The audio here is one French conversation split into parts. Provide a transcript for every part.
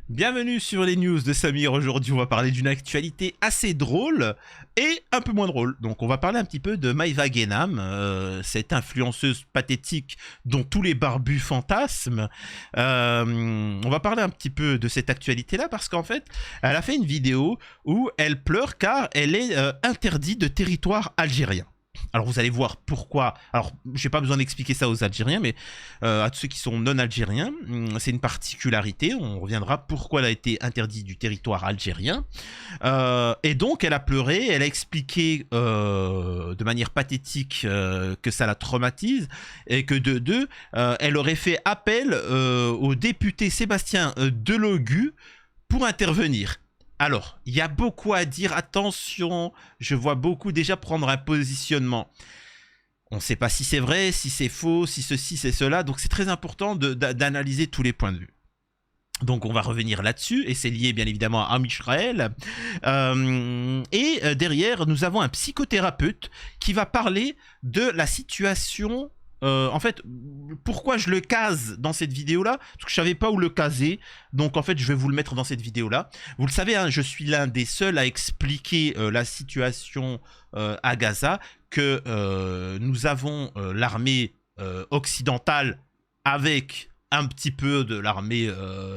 Bienvenue sur les news de Samir. Aujourd'hui, on va parler d'une actualité assez drôle et un peu moins drôle. Donc, on va parler un petit peu de Maïva Guénam, cette influenceuse pathétique dont tous les barbus fantasment. On va parler un petit peu de cette actualité-là parce qu'en fait, elle a fait une vidéo où elle pleure car elle est interdite de territoire algérien. Alors vous allez voir pourquoi. Alors j'ai pas besoin d'expliquer ça aux Algériens, mais à tous ceux qui sont non algériens, c'est une particularité. On reviendra pourquoi elle a été interdite du territoire algérien. Et donc elle a pleuré, elle a expliqué de manière pathétique que ça la traumatise et que de deux, elle aurait fait appel au député Sébastien Delogu pour intervenir. Alors, il y a beaucoup à dire. Attention, je vois beaucoup déjà prendre un positionnement. On ne sait pas si c'est vrai, si c'est faux, si ceci, c'est cela. Donc, c'est très important d'analyser tous les points de vue. Donc, on va revenir là-dessus. Et c'est lié, bien évidemment, à Michraël. Derrière, nous avons un psychothérapeute qui va parler de la situation... en fait, pourquoi je le case dans cette vidéo-là? Parce que je savais pas où le caser. Donc, en fait, je vais vous le mettre dans cette vidéo-là. Vous le savez, hein, je suis l'un des seuls à expliquer la situation à Gaza, que nous avons l'armée occidentale avec un petit peu de l'armée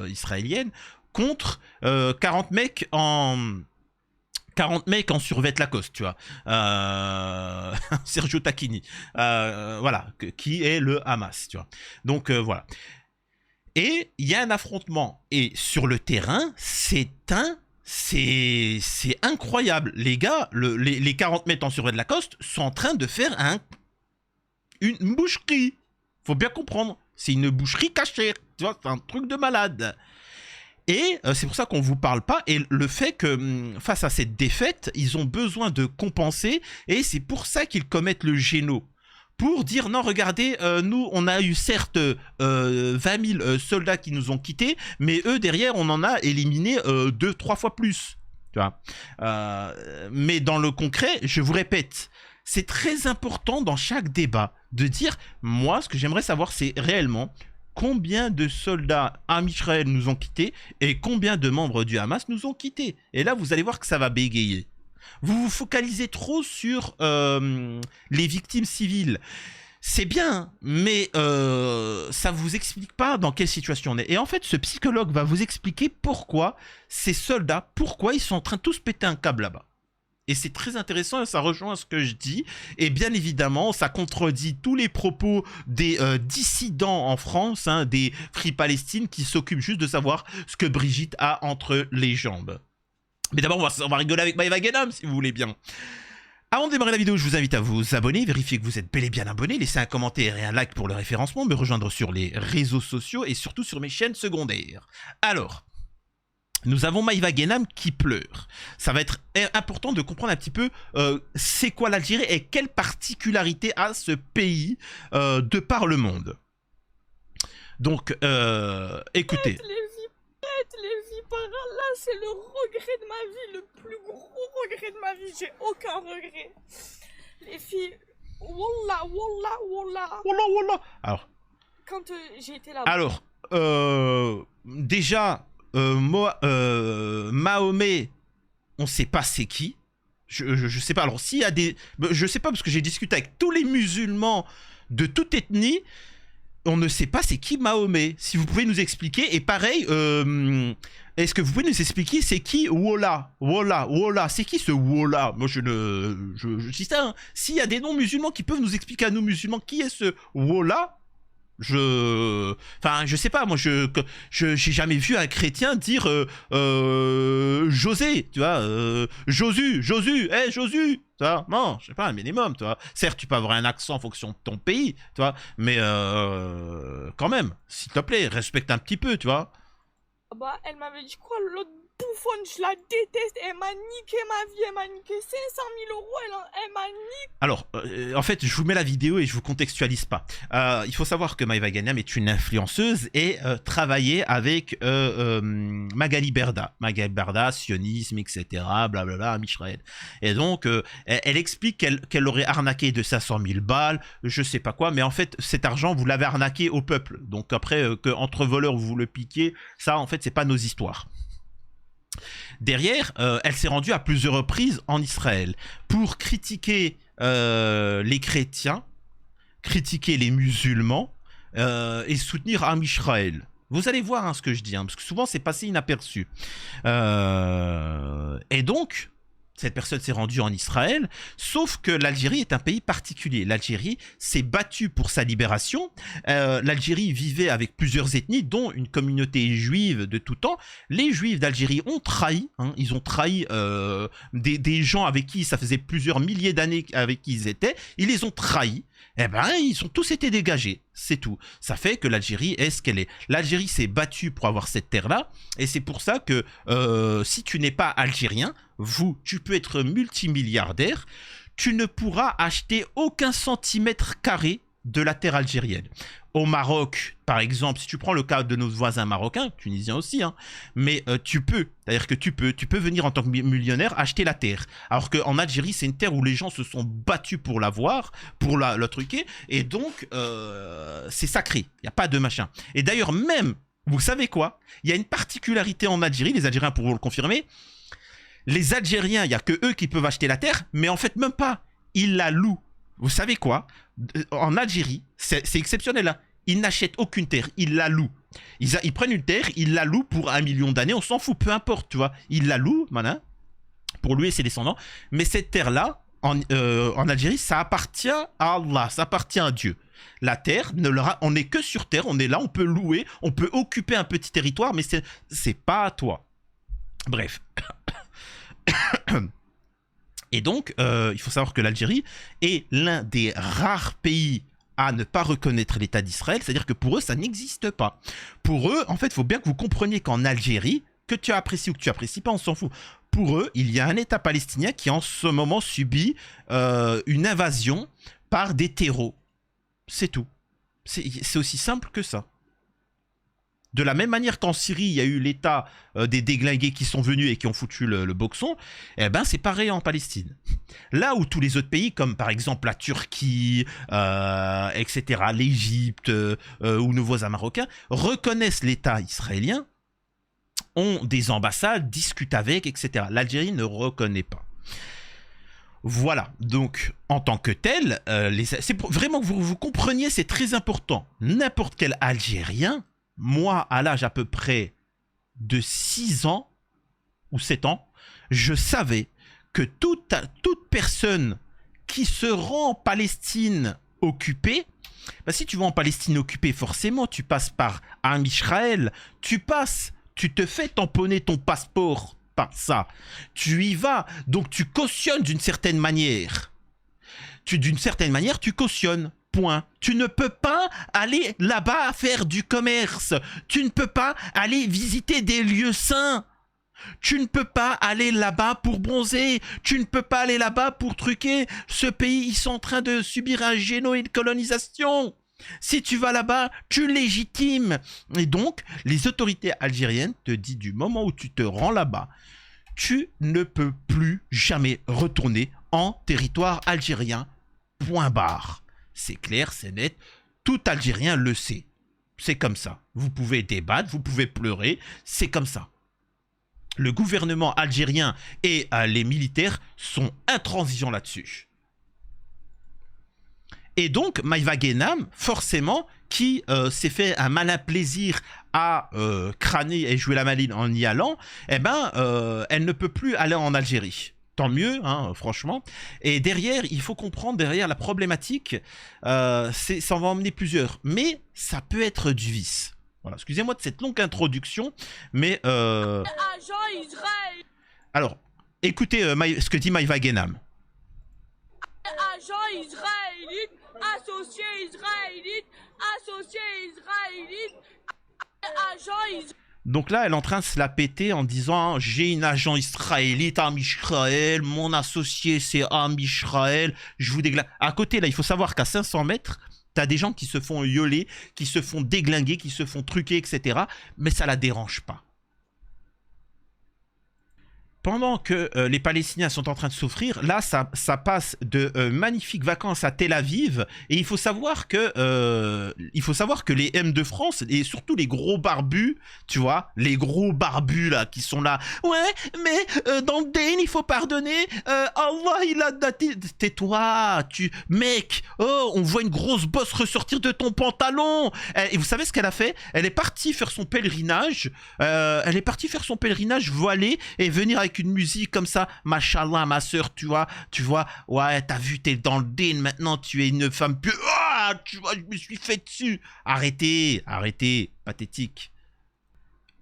israélienne contre 40 mecs en... 40 mecs en survêt Lacoste, tu vois. Sergio Tacchini. Voilà, qui est le Hamas, tu vois. Donc, voilà. Et il y a un affrontement. Et sur le terrain, c'est incroyable. Les gars, les 40 mètres en survêt Lacoste sont en train de faire une boucherie. Faut bien comprendre. C'est une boucherie cachée. Tu vois, c'est un truc de malade. Et c'est pour ça qu'on ne vous parle pas. Et le fait que face à cette défaite, ils ont besoin de compenser. Et c'est pour ça qu'ils commettent le géno. Pour dire non, regardez, nous, on a eu certes 20 000 soldats qui nous ont quittés. Mais eux, derrière, on en a éliminé 2-3 fois plus. Tu vois. Mais dans le concret, je vous répète, c'est très important dans chaque débat de dire, moi, ce que j'aimerais savoir, c'est réellement... combien de soldats en Israël nous ont quittés et combien de membres du Hamas nous ont quittés. Et là, vous allez voir que ça va bégayer. Vous vous focalisez trop sur les victimes civiles. C'est bien, mais ça ne vous explique pas dans quelle situation on est. Et en fait, ce psychologue va vous expliquer pourquoi ces soldats, pourquoi ils sont en train de tous péter un câble là-bas. Et c'est très intéressant et ça rejoint ce que je dis. Et bien évidemment, ça contredit tous les propos des dissidents en France, hein, des Free Palestine qui s'occupent juste de savoir ce que Brigitte a entre les jambes. Mais d'abord, on va rigoler avec Maïva Guénam, si vous voulez bien. Avant de démarrer la vidéo, je vous invite à vous abonner, vérifier que vous êtes bel et bien abonné, laisser un commentaire et un like pour le référencement, me rejoindre sur les réseaux sociaux et surtout sur mes chaînes secondaires. Alors... nous avons Maïva Guénam qui pleure. Ça va être important de comprendre un petit peu c'est quoi l'Algérie et quelle particularité a ce pays de par le monde. Donc, écoutez. Pète les vies par là, c'est le regret de ma vie, le plus gros regret de ma vie. J'ai aucun regret. Les filles, wallah, wallah, wallah. Wallah, wallah. Alors, quand j'ai été là-bas. Alors, déjà... Mahomet, on sait pas c'est qui. Je sais pas. Alors s'il y a des... je sais pas parce que j'ai discuté avec tous les musulmans de toute ethnie. On ne sait pas c'est qui Mahomet. Si vous pouvez nous expliquer. Et pareil, est-ce que vous pouvez nous expliquer c'est qui Wallah? Wallah, c'est qui ce Wallah? Moi je dis ça. Hein. S'il y a des non-musulmans qui peuvent nous expliquer à nous musulmans qui est ce Wallah, enfin, je sais pas, moi, j'ai jamais vu un chrétien dire José, tu vois, Josu, hey Josu, tu vois, non, je sais pas, un minimum, tu vois. Certes, tu peux avoir un accent en fonction de ton pays, tu vois, mais quand même, s'il te plaît, respecte un petit peu, tu vois. Bah, elle m'avait dit quoi l'autre bouffonne, je la déteste. Elle m'a niqué ma vie, elle m'a niqué 500 000 euros, elle m'a niqué. Alors, en fait, je vous mets la vidéo et je vous contextualise pas. Il faut savoir que Maïva Ghanem est une influenceuse et travaillait avec Magali Berda. Magali Berda, sionisme, etc. Blablabla, Israël. Et donc, elle explique qu'elle aurait arnaqué de 500 000 balles, je sais pas quoi, mais en fait, cet argent, vous l'avez arnaqué au peuple. Donc après, qu'entre voleurs, vous le piquiez, ça, en fait, c'est pas nos histoires. Derrière, elle s'est rendue à plusieurs reprises en Israël pour critiquer les chrétiens, critiquer les musulmans et soutenir Am Israël. Vous allez voir hein, ce que je dis, hein, parce que souvent c'est passé inaperçu. Et donc, cette personne s'est rendue en Israël, sauf que l'Algérie est un pays particulier. L'Algérie s'est battue pour sa libération. L'Algérie vivait avec plusieurs ethnies, dont une communauté juive de tout temps. Les Juifs d'Algérie ont trahi, hein, ils ont trahi des gens avec qui ça faisait plusieurs milliers d'années avec qui ils étaient. Ils les ont trahis. Eh ben, ils ont tous été dégagés, c'est tout. Ça fait que l'Algérie est ce qu'elle est. L'Algérie s'est battue pour avoir cette terre-là, et c'est pour ça que si tu n'es pas algérien, tu peux être multimilliardaire, tu ne pourras acheter aucun centimètre carré de la terre algérienne. Au Maroc, par exemple, si tu prends le cas de nos voisins marocains, tunisiens aussi, hein, mais tu peux, c'est-à-dire que tu peux venir en tant que millionnaire acheter la terre. Alors qu'en Algérie, c'est une terre où les gens se sont battus pour l'avoir, pour la truquer, et donc c'est sacré, il n'y a pas de machin. Et d'ailleurs même, vous savez quoi? Il y a une particularité en Algérie, les Algériens pourront le confirmer, les Algériens, il n'y a que eux qui peuvent acheter la terre, mais en fait même pas, ils la louent. Vous savez quoi? En Algérie, c'est exceptionnel, hein. Ils n'achètent aucune terre, ils la louent. Ils prennent une terre, ils la louent pour 1 million d'années, on s'en fout, peu importe, tu vois. Ils la louent, malin, pour lui et ses descendants. Mais cette terre-là, en Algérie, ça appartient à Allah, ça appartient à Dieu. La terre, on n'est que sur terre, on est là, on peut louer, on peut occuper un petit territoire, mais c'est pas à toi. Bref. Et donc, il faut savoir que l'Algérie est l'un des rares pays à ne pas reconnaître l'État d'Israël, c'est-à-dire que pour eux, ça n'existe pas. Pour eux, en fait, il faut bien que vous compreniez qu'en Algérie, que tu apprécies ou que tu apprécies pas, on s'en fout. Pour eux, il y a un État palestinien qui en ce moment subit une invasion par des terreaux. C'est tout. C'est aussi simple que ça. De la même manière qu'en Syrie, il y a eu l'état des déglingués qui sont venus et qui ont foutu le boxon, eh ben c'est pareil en Palestine. Là où tous les autres pays, comme par exemple la Turquie, etc., l'Égypte ou nos voisins marocains, reconnaissent l'état israélien, ont des ambassades, discutent avec, etc. L'Algérie ne reconnaît pas. Voilà, donc en tant que tel, c'est vraiment que vous compreniez, c'est très important. N'importe quel Algérien, moi, à l'âge à peu près de 6 ans ou 7 ans, je savais que toute personne qui se rend en Palestine occupée, bah si tu vas en Palestine occupée, forcément, tu passes par Am Israël, tu te fais tamponner ton passeport par ça. Tu y vas, donc tu cautionnes d'une certaine manière. D'une certaine manière, tu cautionnes. Point. Tu ne peux pas aller là-bas faire du commerce. Tu ne peux pas aller visiter des lieux saints. Tu ne peux pas aller là-bas pour bronzer. Tu ne peux pas aller là-bas pour truquer. Ce pays, ils sont en train de subir un génocide de colonisation. Si tu vas là-bas, tu légitimes. Et donc, les autorités algériennes te disent du moment où tu te rends là-bas, tu ne peux plus jamais retourner en territoire algérien. Point barre. C'est clair, c'est net. Tout Algérien le sait. C'est comme ça. Vous pouvez débattre, vous pouvez pleurer. C'est comme ça. Le gouvernement algérien et les militaires sont intransigeants là-dessus. Et donc, Maïva Ghanem, forcément, qui s'est fait un malin plaisir à crâner et jouer la maline en y allant, eh ben, elle ne peut plus aller en Algérie. Tant mieux, hein, franchement. Et derrière, il faut comprendre, derrière la problématique, ça va emmener plusieurs. Mais ça peut être du vice. Voilà, excusez-moi de cette longue introduction, mais... Alors, écoutez ce que dit Maïva Ghanem. Agent israélite, associé israélite, agent israélite. Donc là, elle est en train de se la péter en disant j'ai une agent israélite, Am Israël, mon associé c'est Am Israël, je vous déglingue. À côté, là, il faut savoir qu'à 500 mètres, t'as des gens qui se font violer, qui se font déglinguer, qui se font truquer, etc. Mais ça la dérange pas. Pendant que les Palestiniens sont en train de souffrir, là, ça passe de magnifiques vacances à Tel Aviv. Et il faut savoir que les M de France, et surtout les gros barbus, tu vois, les gros barbus, là, qui sont là. Ouais, mais dans le Dane, il faut pardonner. Allah, il a... Tais-toi, mec, oh, on voit une grosse bosse ressortir de ton pantalon. Et vous savez ce qu'elle a fait? Elle est partie faire son pèlerinage. Voilée et venir avec une musique comme ça, machallah, ma soeur, tu vois, ouais, t'as vu, t'es dans le din, maintenant tu es une femme pure, tu vois, je me suis fait dessus. Arrêtez, pathétique.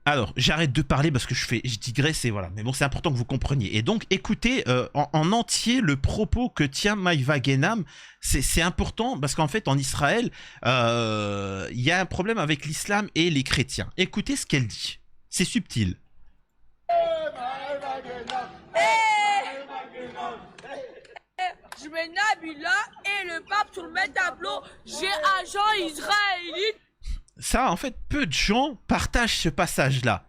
Alors, j'arrête de parler parce que je digresse et voilà. Mais bon, c'est important que vous compreniez. Et donc, écoutez en entier le propos que tient Maïva Genam. C'est important parce qu'en fait, en Israël, il y a un problème avec l'islam et les chrétiens. Écoutez ce qu'elle dit. C'est subtil. Je mets Nabila et le pape sur le même tableau. J'ai agent israélite. Ça, en fait, peu de gens partagent ce passage-là.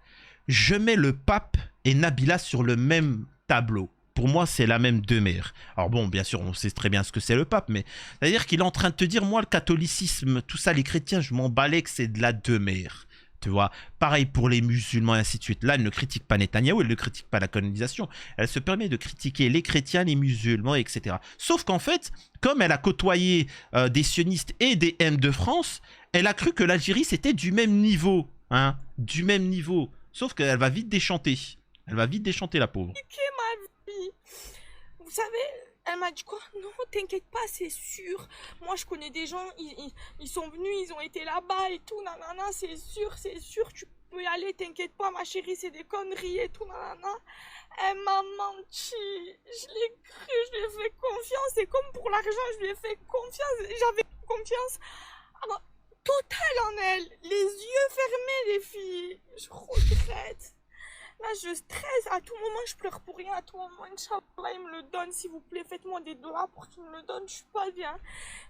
Je mets le pape et Nabila sur le même tableau. Pour moi, c'est la même demeure. Alors bon, bien sûr, on sait très bien ce que c'est le pape, mais c'est-à-dire qu'il est en train de te dire, moi, le catholicisme, tout ça, les chrétiens, je m'en balais que c'est de la demeure. Tu vois, pareil pour les musulmans et ainsi de suite. Là, elle ne critique pas Netanyahou, elle ne critique pas la colonisation. Elle se permet de critiquer les chrétiens, les musulmans, etc. Sauf qu'en fait, comme elle a côtoyé des sionistes et des M de France, elle a cru que l'Algérie, c'était du même niveau. Hein, du même niveau. Sauf qu'elle va vite déchanter. Elle va vite déchanter, la pauvre. Ma vie. Vous savez... Elle m'a dit quoi? Non, t'inquiète pas, c'est sûr. Moi, je connais des gens, ils sont venus, ils ont été là-bas et tout, nanana, c'est sûr, tu peux y aller, t'inquiète pas, ma chérie, c'est des conneries et tout, nanana. Elle m'a menti, je l'ai cru, je lui ai fait confiance, et comme pour l'argent, je lui ai fait confiance, j'avais confiance totale en elle, les yeux fermés, les filles, je regrette. Là, je stresse, à tout moment, je pleure pour rien, à tout moment, Inch'Allah, il me le donne, s'il vous plaît, faites-moi des doigts pour qu'il me le donne, je suis pas bien.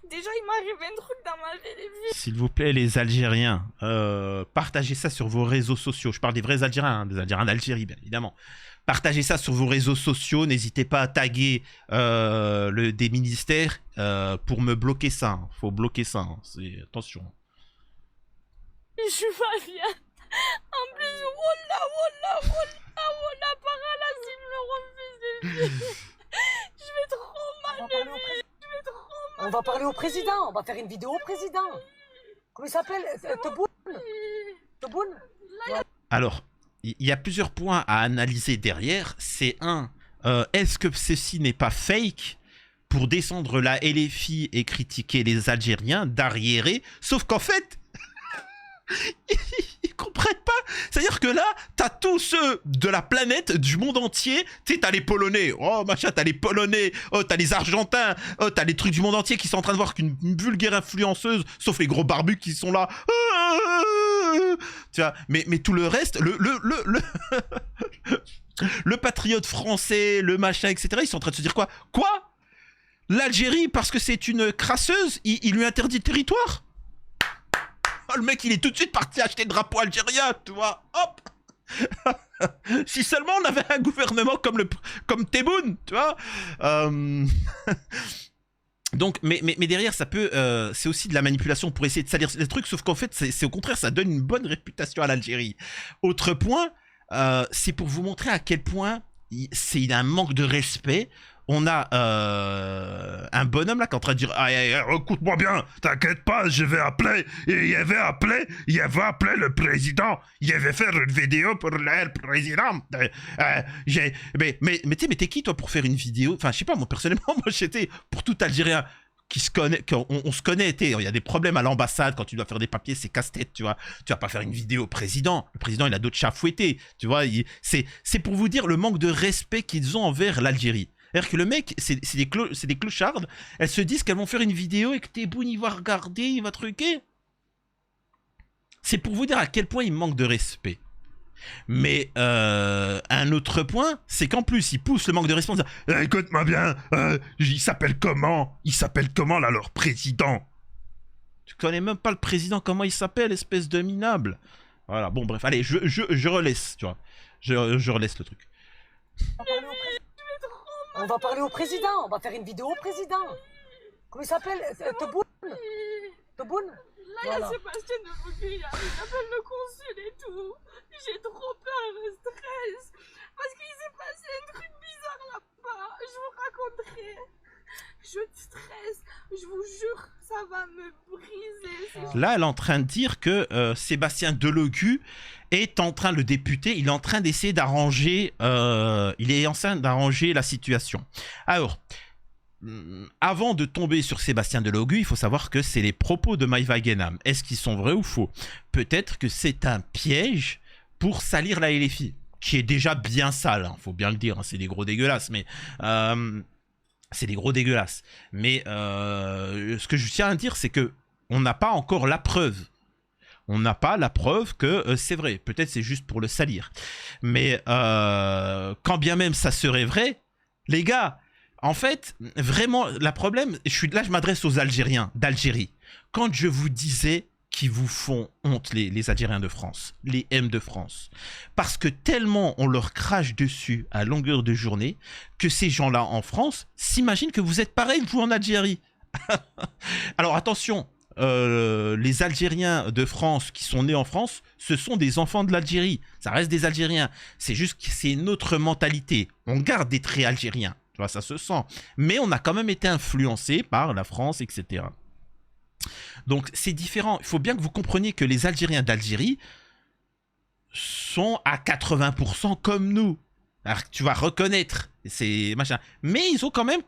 Déjà, il m'arrive un truc dans ma vie, les filles. S'il vous plaît, les Algériens, partagez ça sur vos réseaux sociaux. Je parle des vrais Algériens, hein, des Algériens d'Algérie, bien évidemment. Partagez ça sur vos réseaux sociaux, n'hésitez pas à taguer des ministères pour me bloquer ça. Hein. Faut bloquer ça, hein. Attention. Je suis pas bien. En plus, wallah, par là, s'il me le refuse, je vais trop mal, les filles. Je vais trop mal. On va parler au président, on va faire une vidéo au président. Comment il s'appelle? Tebboune. Alors, il y a plusieurs points à analyser derrière. C'est est-ce que ceci n'est pas fake pour descendre la LFI et critiquer les Algériens d'arriérés? Sauf qu'en fait... Ils comprennent pas. C'est-à-dire que là, t'as tous ceux de la planète, du monde entier. Tu sais, t'as les Polonais. Oh, machin, t'as les Polonais. Oh, t'as les Argentins. Oh, t'as les trucs du monde entier qui sont en train de voir qu'une vulgaire influenceuse, sauf les gros barbus qui sont là. Tu vois, mais tout le reste, le patriote français, le machin, etc., ils sont en train de se dire quoi? Quoi? L'Algérie, parce que c'est une crasseuse, il lui interdit le territoire? Oh, le mec, il est tout de suite parti acheter le drapeau algérien, tu vois. Hop. Si seulement on avait un gouvernement comme Tebboune, tu vois. Donc, mais derrière, ça peut, c'est aussi de la manipulation pour essayer de salir les trucs, sauf qu'en fait, c'est au contraire, ça donne une bonne réputation à l'Algérie. Autre point, c'est pour vous montrer à quel point il y a un manque de respect. On a un bonhomme là qui est en train de dire écoute-moi bien, t'inquiète pas, je vais appeler. Il avait appelé le président. Il avait fait une vidéo pour le président. Mais t'es qui toi pour faire une vidéo? Enfin, je sais pas, moi personnellement, moi j'étais pour tout Algérien qui se connaît, on se connaît, il y a des problèmes à l'ambassade quand tu dois faire des papiers, c'est casse-tête, tu vois. Tu vas pas faire une vidéo au président. Le président, il a d'autres chats à fouetter, tu vois. C'est pour vous dire le manque de respect qu'ils ont envers l'Algérie. C'est-à-dire que le mec, c'est des clochardes, elles se disent qu'elles vont faire une vidéo et que Tebboune, il va regarder, il va truquer. C'est pour vous dire à quel point il manque de respect. Mais un autre point, c'est qu'en plus, ils poussent le manque de responsabilité. Écoute-moi bien, il s'appelle comment? Il s'appelle comment, là, leur président? Tu connais même pas le président, comment il s'appelle, espèce de minable. Voilà, bon, bref, allez, je relaisse, tu vois. Je relaisse le truc. On va parler au président, on va faire une vidéo au président. Comment il s'appelle? Tebboune? Tebboune? Là, il y a Sébastien Delogu, il appelle le consul et tout. J'ai trop peur, je stresse. Parce qu'il s'est passé un truc bizarre là-bas. Je vous raconterai. Je stresse, je vous jure, ça va me briser. Là, elle est en train de dire que Sébastien Delogu est en train, le député, il est en train d'essayer d'arranger, la situation. Alors, avant de tomber sur Sébastien Delogu, il faut savoir que c'est les propos de Maïva Guénam. Est-ce qu'ils sont vrais ou faux? Peut-être que c'est un piège pour salir la LFI, qui est déjà bien sale, hein, faut bien le dire, hein, c'est des gros dégueulasses, mais... c'est des gros dégueulasses. Mais ce que je tiens à dire, c'est que on n'a pas encore la preuve. On n'a pas la preuve que c'est vrai. Peut-être c'est juste pour le salir. Mais quand bien même ça serait vrai, les gars, en fait, vraiment, le problème, je m'adresse aux Algériens d'Algérie. Quand je vous disais qu'ils vous font honte, les Algériens de France, les M de France, parce que tellement on leur crache dessus à longueur de journée, que ces gens-là en France s'imaginent que vous êtes pareil, vous en Algérie. Alors attention, les Algériens de France qui sont nés en France, ce sont des enfants de l'Algérie. Ça reste des Algériens. C'est juste que c'est une autre mentalité. On garde des traits algériens. Tu vois, ça se sent. Mais on a quand même été influencé par la France, etc. Donc c'est différent. Il faut bien que vous compreniez que les Algériens d'Algérie sont à 80% comme nous. Alors tu vas reconnaître ces machins. Mais ils ont quand même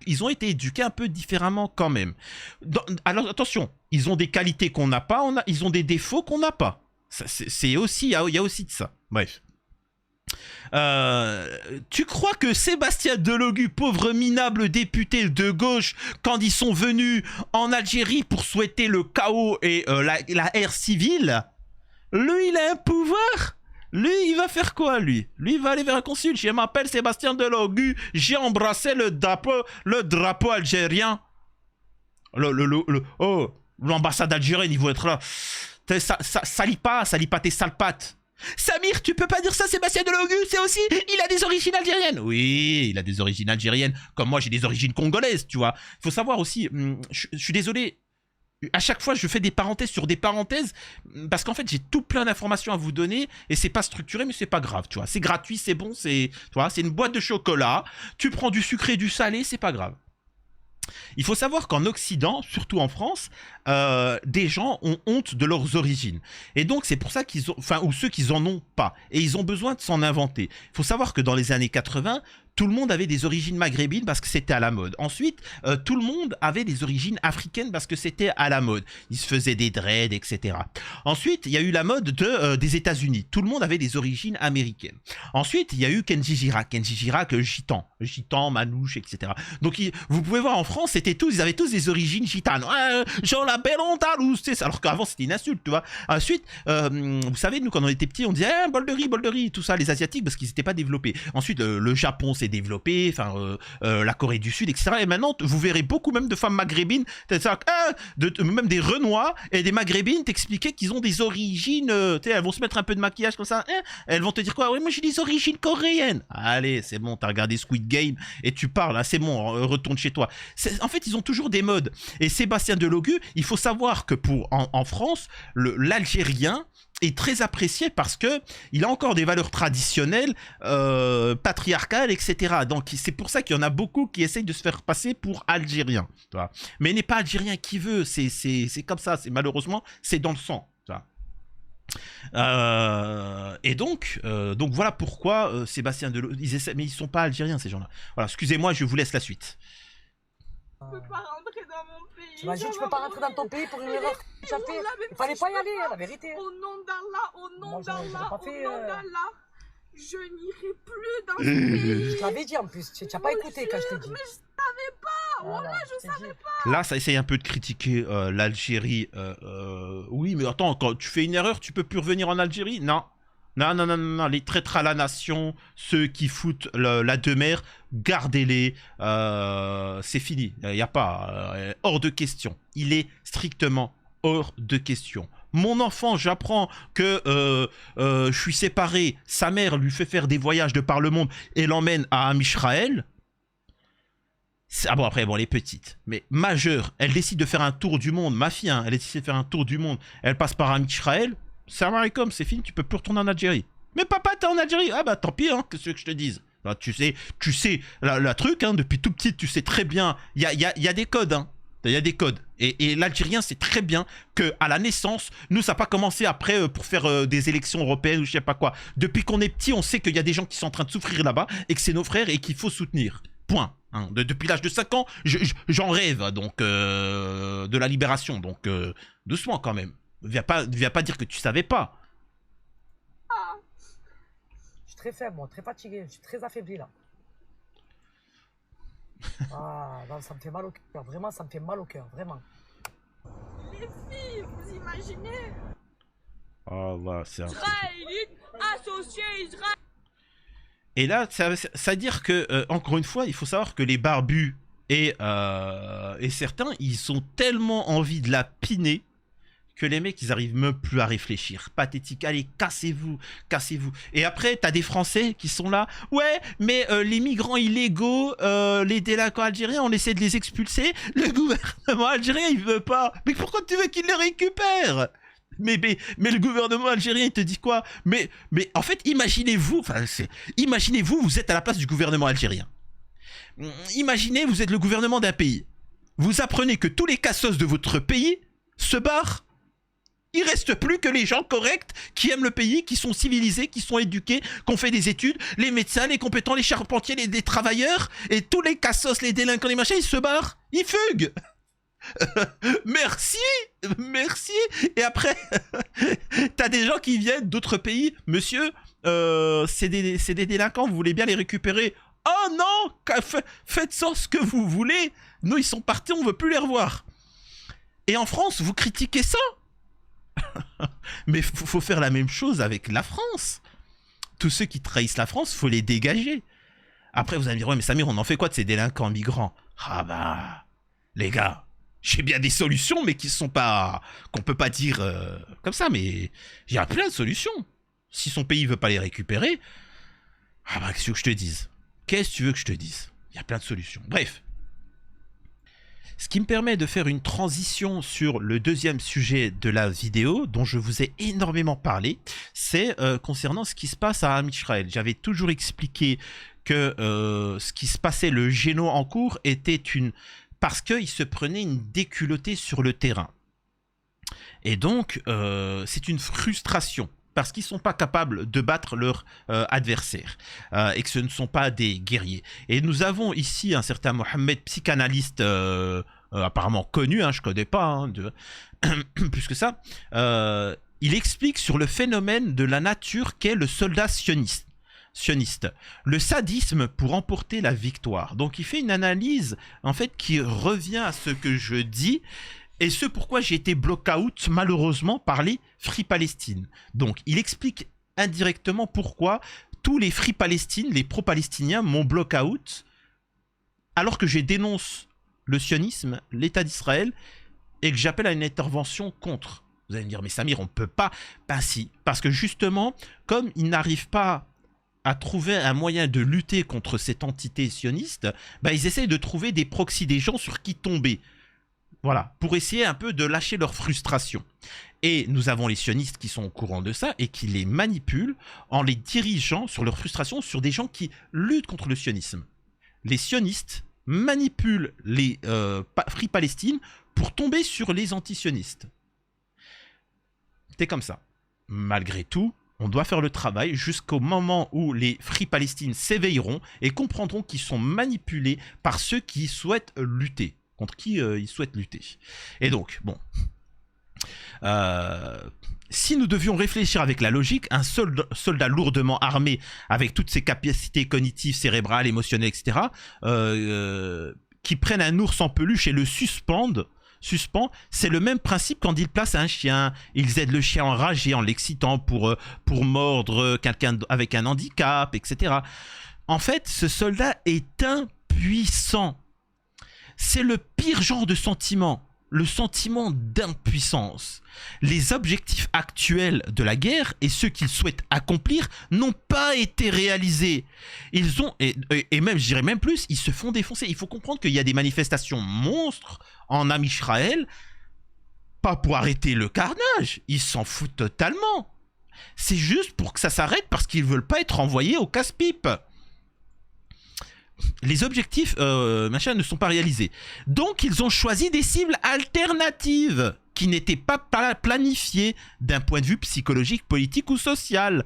ils ont été éduqués un peu différemment quand même. Alors attention, ils ont des qualités qu'on n'a pas, ils ont des défauts qu'on n'a pas. C'est aussi, il y a aussi de ça. Bref. Tu crois que Sébastien Delogu, pauvre minable député de gauche, quand ils sont venus en Algérie pour souhaiter le chaos et la ère civile, lui il a un pouvoir? Lui il va faire quoi lui? Lui il va aller vers un consul. Je m'appelle Sébastien Delogu, j'ai embrassé le drapeau algérien. L'ambassade algérienne, ils vont être là. Salis pas tes sales pattes. Samir, tu peux pas dire ça, Sébastien Delogu, c'est aussi, il a des origines algériennes. Oui, il a des origines algériennes, comme moi j'ai des origines congolaises, tu vois. Il faut savoir aussi, je suis désolé, à chaque fois je fais des parenthèses sur des parenthèses, parce qu'en fait j'ai tout plein d'informations à vous donner, et c'est pas structuré, mais c'est pas grave, tu vois. C'est gratuit, c'est bon, tu vois, c'est une boîte de chocolat, tu prends du sucré et du salé, c'est pas grave. Il faut savoir qu'en Occident, surtout en France, des gens ont honte de leurs origines. Et donc, c'est pour ça qu'ils ont... Enfin, ou ceux qui n'en ont pas. Et ils ont besoin de s'en inventer. Il faut savoir que dans les années 80, tout le monde avait des origines maghrébines parce que c'était à la mode. Ensuite, tout le monde avait des origines africaines parce que c'était à la mode. Ils se faisaient des dreads, etc. Ensuite, il y a eu la mode des États-Unis. Tout le monde avait des origines américaines. Ensuite, il y a eu Kenji Girac. Kenji Girac, gitan, manouche, etc. Donc, vous pouvez voir en France, ils avaient tous des origines gitanes. Jean la belle Andalouse, alors qu'avant c'était une insulte, tu vois. Ensuite, vous savez, nous quand on était petits, on disait bol de riz, tout ça, les Asiatiques, parce qu'ils n'étaient pas développés. Ensuite, le Japon s'est développé, enfin, la Corée du Sud, etc. Et maintenant, vous verrez beaucoup même de femmes maghrébines, même des Renois et des maghrébines t'expliquer qu'ils ont des origines, elles vont se mettre un peu de maquillage comme ça, elles vont te dire quoi? Oui, moi j'ai des origines coréennes. Allez, c'est bon, t'as regardé Squid Game et tu parles, hein, c'est bon, retourne chez toi. En fait, ils ont toujours des modes. Et Sébastien Delogu, il faut savoir que en France, l'Algérien est très apprécié parce que il a encore des valeurs traditionnelles, patriarcales, etc. Donc c'est pour ça qu'il y en a beaucoup qui essayent de se faire passer pour Algérien. Tu vois. Mais il n'est pas Algérien qui veut, c'est comme ça, malheureusement, c'est dans le sang. Tu vois. Et donc voilà pourquoi Sébastien Delogu, ils essaient, mais ils sont pas Algériens ces gens-là. Voilà, excusez-moi, je vous laisse la suite. Je peux pas rentrer dans mon pays. T'imagines, tu peux pas rentrer dans ton pays pour une erreur. Il fallait pas y aller, la vérité. Au nom d'Allah, au nom d'Allah, pas fait, au nom d'Allah, je n'irai plus dans ce pays. Je t'avais dit en plus, tu n'as pas écouté quand je t'ai dit. Mais je savais pas, voilà, je savais pas. Là, ça essaye un peu de critiquer l'Algérie. Oui, mais attends, quand tu fais une erreur, tu peux plus revenir en Algérie? Non. Non, non, non, non, non, les traîtres à la nation, ceux qui foutent la demeure, gardez-les. C'est fini. Il n'y a pas. Hors de question. Il est strictement hors de question. Mon enfant, j'apprends que je suis séparé. Sa mère lui fait faire des voyages de par le monde et l'emmène à Am-Israël. Ah bon, après, bon, elle est petite. Mais majeure, elle décide de faire un tour du monde. Ma fille, hein, elle décide de faire un tour du monde. Elle passe par Am-Israël. Salam alaikum, c'est fini, tu peux plus retourner en Algérie. Mais papa, t'es en Algérie. Ah bah tant pis, hein, qu'est-ce que je te dise. Là, tu sais, la truc, hein, depuis tout petit, tu sais très bien, il y a des codes, hein. Il y a des codes. Et l'Algérien sait très bien qu'à la naissance, nous, ça n'a pas commencé après pour faire des élections européennes ou je sais pas quoi. Depuis qu'on est petit, on sait qu'il y a des gens qui sont en train de souffrir là-bas et que c'est nos frères et qu'il faut soutenir. Point. Hein. Depuis l'âge de 5 ans, j'en rêve donc de la libération. Donc doucement quand même. Viens pas dire que tu savais pas. Je suis très faible, moi, très fatigué, je suis très affaibli là. Ah, non, ça me fait mal au cœur, vraiment, ça me fait mal au cœur, vraiment. Les filles, vous imaginez? Oh là, c'est un... Israélite, associé Israël. Et là, ça veut dire que, encore une fois, il faut savoir que les barbus et certains, ils ont tellement envie de la piner que les mecs, ils arrivent même plus à réfléchir. Pathétique. Allez, cassez-vous, cassez-vous. Et après, t'as des Français qui sont là. Ouais, mais les migrants illégaux, les délinquants algériens, on essaie de les expulser. Le gouvernement algérien, il veut pas. Mais pourquoi tu veux qu'il les récupère ? Mais le gouvernement algérien, il te dit quoi ? Mais en fait, imaginez-vous, vous êtes à la place du gouvernement algérien. Imaginez, vous êtes le gouvernement d'un pays. Vous apprenez que tous les cassos de votre pays se barrent. Il reste plus que les gens corrects qui aiment le pays, qui sont civilisés, qui sont éduqués, qui ont fait des études, les médecins, les compétents, les charpentiers, les travailleurs, et tous les cassos, les délinquants, les machins, ils se barrent, ils fuguent. Merci. Et après, t'as des gens qui viennent d'autres pays. Monsieur, c'est des délinquants, vous voulez bien les récupérer? Oh non, faites ça ce que vous voulez. Nous, ils sont partis, on veut plus les revoir. Et en France, vous critiquez ça? Mais faut faire la même chose avec la France. Tous ceux qui trahissent la France, faut les dégager. Après, vous allez me dire, ouais, mais Samir, on en fait quoi de ces délinquants migrants? Ah bah, les gars, j'ai bien des solutions, mais qui sont pas, qu'on peut pas dire comme ça, mais il y a plein de solutions. Si son pays veut pas les récupérer, ah bah, qu'est-ce que tu veux que je te dise? Qu'est-ce que tu veux que je te dise? Il y a plein de solutions. Bref. Ce qui me permet de faire une transition sur le deuxième sujet de la vidéo, dont je vous ai énormément parlé, c'est concernant ce qui se passe à Am-Israël. J'avais toujours expliqué que ce qui se passait, le géno en cours, était parce qu'ils se prenaient une déculottée sur le terrain. Et donc, c'est une frustration. Parce qu'ils ne sont pas capables de battre leur adversaire et que ce ne sont pas des guerriers. Et nous avons ici un certain Mohamed, psychanalyste apparemment connu, hein, je ne connais pas hein, plus que ça. Il explique sur le phénomène de la nature qu'est le soldat sioniste. Le sadisme pour emporter la victoire. Donc il fait une analyse en fait qui revient à ce que je dis. Et ce pourquoi j'ai été block-out, malheureusement, par les Free Palestine. Donc, il explique indirectement pourquoi tous les Free Palestine, les pro-palestiniens, m'ont block-out, alors que je dénonce le sionisme, l'État d'Israël, et que j'appelle à une intervention contre. Vous allez me dire, mais Samir, on ne peut pas... Ben si, parce que justement, comme ils n'arrivent pas à trouver un moyen de lutter contre cette entité sioniste, ben ils essayent de trouver des proxys, des gens sur qui tomber. Voilà, pour essayer un peu de lâcher leur frustration. Et nous avons les sionistes qui sont au courant de ça et qui les manipulent en les dirigeant sur leur frustration sur des gens qui luttent contre le sionisme. Les sionistes manipulent les Free Palestine pour tomber sur les anti-sionistes. C'est comme ça. Malgré tout, on doit faire le travail jusqu'au moment où les Free Palestine s'éveilleront et comprendront qu'ils sont manipulés par ceux qui souhaitent lutter. Contre qui ils souhaitent lutter. Et donc, bon. Si nous devions réfléchir avec la logique, un soldat lourdement armé avec toutes ses capacités cognitives, cérébrales, émotionnelles, etc., qui prenne un ours en peluche et le suspende suspens. C'est le même principe quand ils placent un chien. Ils aident le chien enragé en l'excitant pour mordre quelqu'un avec un handicap, etc. En fait, ce soldat est impuissant. C'est le pire genre de sentiment. Le sentiment d'impuissance. Les objectifs actuels de la guerre et ceux qu'ils souhaitent accomplir n'ont pas été réalisés. Ils ont, et même, je dirais même plus, ils se font défoncer. Il faut comprendre qu'il y a des manifestations monstres en Israël, pas pour arrêter le carnage, ils s'en foutent totalement. C'est juste pour que ça s'arrête parce qu'ils veulent pas être envoyés au casse-pipe. Les objectifs ne sont pas réalisés. Donc, ils ont choisi des cibles alternatives qui n'étaient pas planifiées d'un point de vue psychologique, politique ou social,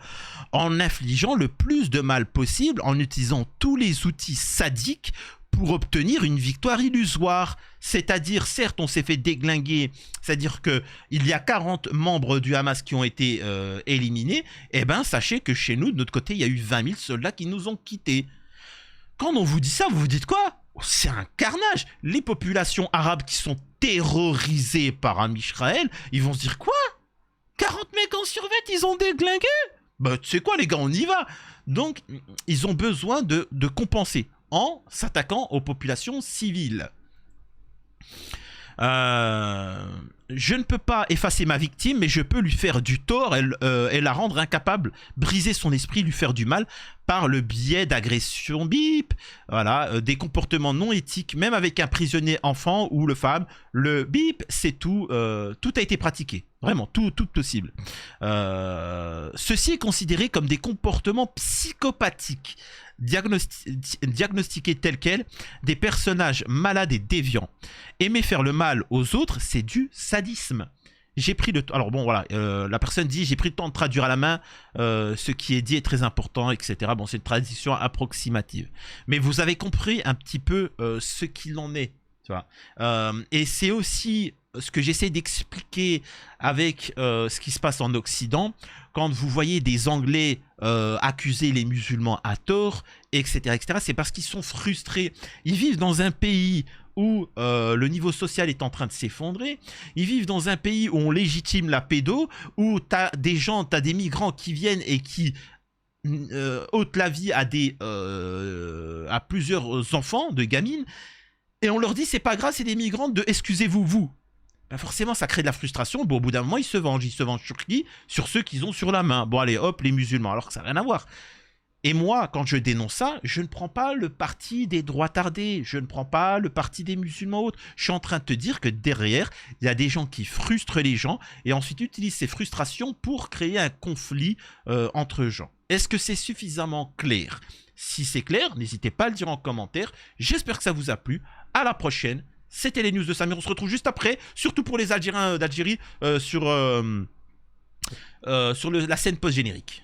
en infligeant le plus de mal possible, en utilisant tous les outils sadiques pour obtenir une victoire illusoire. C'est-à-dire, certes, on s'est fait déglinguer, c'est-à-dire qu'il y a 40 membres du Hamas qui ont été éliminés, eh bien, sachez que chez nous, de notre côté, il y a eu 20 000 soldats qui nous ont quittés. Quand on vous dit ça, vous vous dites quoi? C'est un carnage. Les populations arabes qui sont terrorisées par Israël, ils vont se dire quoi? 40 mecs en survêt, ils ont déglingué? Bah tu sais quoi les gars, on y va. Donc ils ont besoin de compenser en s'attaquant aux populations civiles. Je ne peux pas effacer ma victime, mais je peux lui faire du tort et la rendre incapable, briser son esprit, lui faire du mal par le biais d'agressions bip, voilà, des comportements non éthiques, même avec un prisonnier enfant ou le femme, le bip, c'est tout, tout a été pratiqué, vraiment, tout possible. Ceci est considéré comme des comportements psychopathiques, diagnostiqués tels quels, des personnages malades et déviants. Aimer faire le mal aux autres, c'est du sadisme. J'ai pris le temps. Alors bon, voilà, la personne dit j'ai pris le temps de traduire à la main. Ce qui est dit est très important, etc. Bon, c'est une traduction approximative. Mais vous avez compris un petit peu ce qu'il en est. Tu vois. Et c'est aussi ce que j'essaie d'expliquer avec ce qui se passe en Occident. Quand vous voyez des Anglais accuser les musulmans à tort, etc., c'est parce qu'ils sont frustrés. Ils vivent dans un pays où le niveau social est en train de s'effondrer. Ils vivent dans un pays où on légitime la pédo, où t'as des migrants qui viennent et qui ôtent la vie à plusieurs enfants, de gamines, et on leur dit c'est pas grave, c'est des migrants, excusez-vous, vous. Ben forcément, ça crée de la frustration. Bon, au bout d'un moment, ils se vengent. Ils se vengent sur qui? Sur ceux qu'ils ont sur la main. Bon, allez, hop, les musulmans, alors que ça n'a rien à voir. Et moi, quand je dénonce ça, je ne prends pas le parti des droits tardés, je ne prends pas le parti des musulmans autres. Je suis en train de te dire que derrière, il y a des gens qui frustrent les gens et ensuite utilisent ces frustrations pour créer un conflit entre gens. Est-ce que c'est suffisamment clair? Si c'est clair, n'hésitez pas à le dire en commentaire. J'espère que ça vous a plu. À la prochaine. C'était les news de Samir. On se retrouve juste après, surtout pour les Algériens d'Algérie, sur la scène post-générique.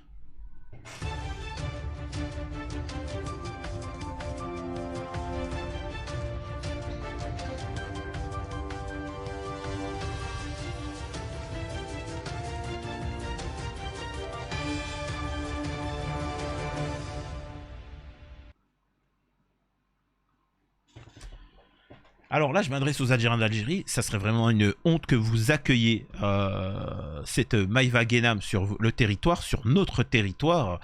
Alors là, je m'adresse aux Algériens d'Algérie. Ça serait vraiment une honte que vous accueilliez cette Maïva Guénam sur le territoire, sur notre territoire.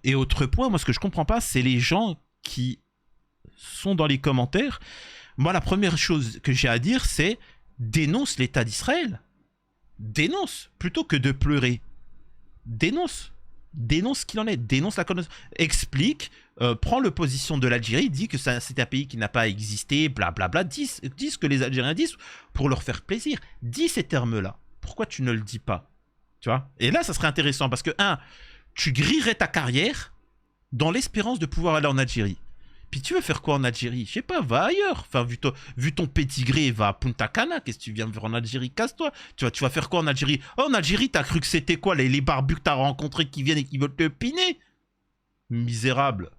Et autre point, moi, ce que je comprends pas, c'est les gens qui sont dans les commentaires. Moi, la première chose que j'ai à dire, c'est dénonce l'État d'Israël. Dénonce, plutôt que de pleurer. Dénonce. Dénonce ce qu'il en est, dénonce la connaissance, explique, prend l'opposition de l'Algérie, dit que c'est un pays qui n'a pas existé, blablabla, dis ce que les Algériens disent pour leur faire plaisir. Dis ces termes-là. Pourquoi tu ne le dis pas? Tu vois? Et là, ça serait intéressant parce que, tu grillerais ta carrière dans l'espérance de pouvoir aller en Algérie. Puis tu veux faire quoi en Algérie? Je sais pas, va ailleurs. Enfin, vu ton pédigré, va à Punta Cana. Qu'est-ce que tu viens me faire en Algérie? Casse-toi. Tu vas faire quoi en Algérie? Oh, en Algérie, t'as cru que c'était quoi les barbus que t'as rencontrés qui viennent et qui veulent te piner? Misérable.